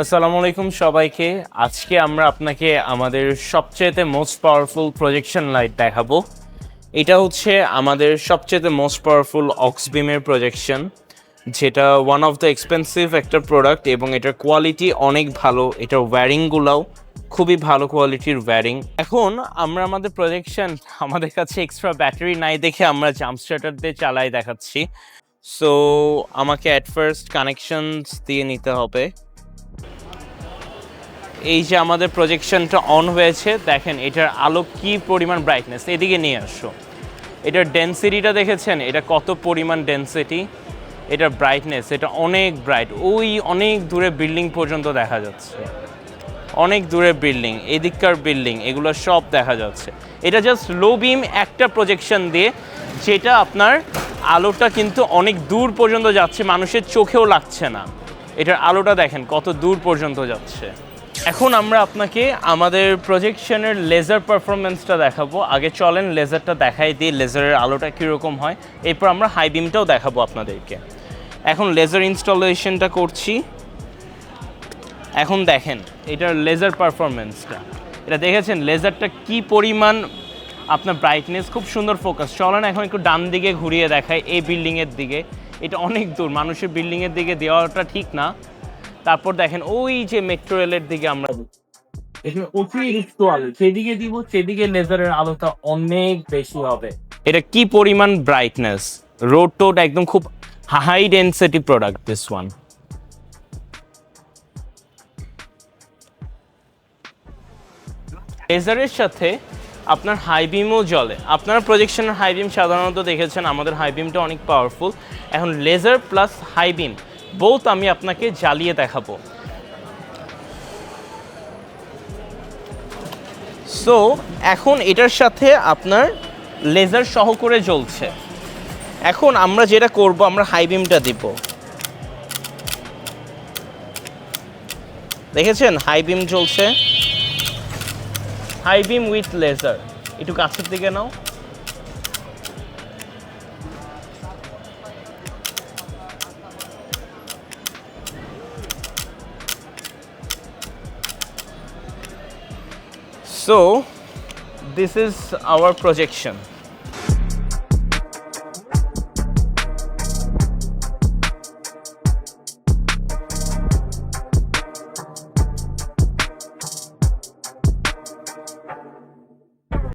আসসালামু আলাইকুম সবাইকে। আজকে আমরা আপনাকে আমাদের সবচেয়ে মোস্ট পাওয়ারফুল প্রজেকশন লাইট দেখাবো। এটা হচ্ছে আমাদের সবচেয়ে মোস্ট পাওয়ারফুল অক্সবিমের প্রজেকশন, যেটা ওয়ান অফ দ্য এক্সপেন্সিভ একটা প্রোডাক্ট এবং এটার কোয়ালিটি অনেক ভালো। এটার ওয়্যারিংগুলোও খুবই ভালো কোয়ালিটির ওয়্যারিং। এখন আমরা আমাদের প্রজেকশন, আমাদের কাছে এক্সট্রা ব্যাটারি নাই দেখে আমরা জাম্প স্টার্টার দিয়ে চালাই দেখাচ্ছি। সো আমাকে অ্যাট ফার্স্ট কানেকশনস দিয়ে নিতে হবে। এই যে আমাদের প্রজেকশনটা অন হয়েছে, দেখেন এটার আলো কি পরিমাণ ব্রাইটনেস। এদিকে নিয়ে আসো, এটার ডেন্সিটিটা দেখেছেন, এটা কত পরিমাণ ডেন্সিটি, এটার ব্রাইটনেস, এটা অনেক ব্রাইট। ওই অনেক দূরে বিল্ডিং পর্যন্ত দেখা যাচ্ছে, অনেক দূরে বিল্ডিং, এদিককার বিল্ডিং, এগুলো সব দেখা যাচ্ছে। এটা জাস্ট লো বিম একটা প্রজেকশন দিয়ে, যেটা আপনার আলোটা কিন্তু অনেক দূর পর্যন্ত যাচ্ছে, মানুষের চোখেও লাগছে না। এটার আলোটা দেখেন কত দূর পর্যন্ত যাচ্ছে। এখন আমরা আপনাকে আমাদের প্রজেকশনের লেজার পারফরমেন্সটা দেখাবো। আগে চলেন লেজারটা দেখাই দিই, লেজারের আলোটা কীরকম হয়। এরপর আমরা হাই বিমটাও দেখাবো আপনাদেরকে। এখন লেজার ইনস্টলেশনটা করছি। এখন দেখেন এটার লেজার পারফরমেন্সটা, এটা দেখেছেন লেজারটা কি পরিমাণ আপনার ব্রাইটনেস, খুব সুন্দর ফোকাস। চলেন এখন একটু ডান দিকে ঘুরিয়ে দেখাই, এই বিল্ডিংয়ের দিকে। এটা অনেক দূর, মানুষের বিল্ডিংয়ের দিকে দেওয়াটা ঠিক না। তারপর দেখেন ওই যে মেট্রো রেলের দিকে আমরা এখানে অতিরিক্ত আলো সেদিকে দিব, সেদিকে লেজারের আলোটা অনেক বেশি হবে। এটা কি পরিমাণ ব্রাইটনেস, রোড টোড একদম খুব high density product this one. লেজারের সাথে আপনার হাই বিমও জ্বলে। আপনারা প্রজেকশনের হাই বিম সাধারণত দেখেছেন, আমাদের হাই বিমটা অনেক পাওয়ারফুল। এখন laser plus high beam both আমি আপনাকে জ্বালিয়ে দেখাবো। সো এখন এটার সাথে আপনার লেজার সহ করে জ্বলছে। এখন আমরা যেটা করব, আমরা হাই বিমটা দিব। দেখেছেন হাই বিম জ্বলছে, হাই বিম উইথ লেজার। একটু কাছের দিকে নাও। So this is our projection.